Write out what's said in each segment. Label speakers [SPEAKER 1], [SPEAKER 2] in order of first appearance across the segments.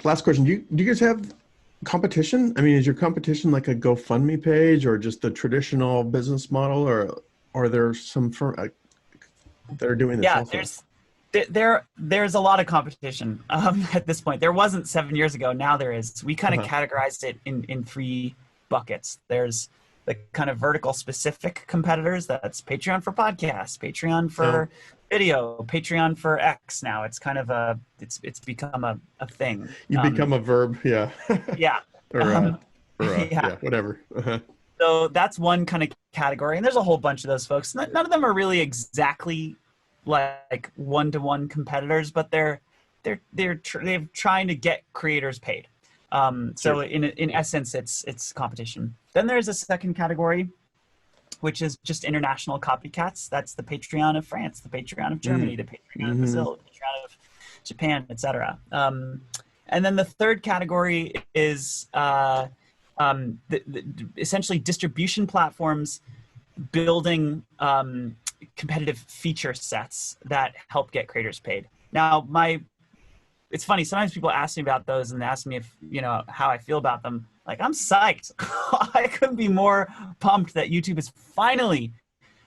[SPEAKER 1] Last question. Do you guys have competition? I mean, is your competition like a GoFundMe page or just the traditional business model, or are there some that are doing this
[SPEAKER 2] Yeah,
[SPEAKER 1] also?
[SPEAKER 2] there's a lot of competition at this point. There wasn't 7 years ago. Now there is. We kind of
[SPEAKER 1] Uh-huh.
[SPEAKER 2] categorized it in three buckets. There's the kind of vertical specific competitors. That's Patreon for podcasts, Patreon
[SPEAKER 1] No,
[SPEAKER 2] for video, Patreon for X. Now it's kind of it's become a thing.
[SPEAKER 1] you become a verb, yeah,
[SPEAKER 2] Yeah.
[SPEAKER 1] or
[SPEAKER 2] Um, yeah.
[SPEAKER 1] yeah, whatever. Uh-huh.
[SPEAKER 2] So that's one kind of category, and there's a whole bunch of those folks. None of them are really exactly like one-to-one competitors, but they're trying to get creators paid. So
[SPEAKER 1] Sure.
[SPEAKER 2] in essence, it's competition. Then there's a second category, which is just international copycats. That's the Patreon of France, the Patreon of Germany,
[SPEAKER 1] Mm.
[SPEAKER 2] the Patreon of
[SPEAKER 1] Hmm.
[SPEAKER 2] Brazil, the Patreon of Japan, etc. And then the third category is essentially distribution platforms building competitive feature sets that help get creators paid. Now, it's funny. Sometimes people ask me about those and ask me if how I feel about them. Like, I'm psyched. I couldn't be more pumped that YouTube is finally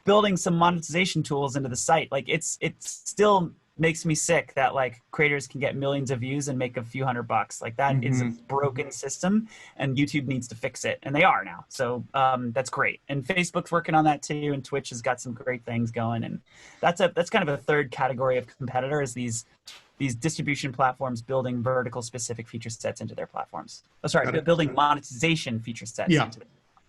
[SPEAKER 2] building some monetization tools into the site. Like, it still makes me sick that like creators can get millions of views and make a few $100. Like, that is a
[SPEAKER 1] Hmm.
[SPEAKER 2] broken system, and YouTube needs to fix it, and they are now. So that's great. And Facebook's working on that too, and Twitch has got some great things going. And that's kind of a third category of competitor, is these distribution platforms building vertical specific feature sets into their platforms. Oh, sorry,
[SPEAKER 1] Got it.
[SPEAKER 2] building monetization feature sets
[SPEAKER 1] Yeah.
[SPEAKER 2] into them.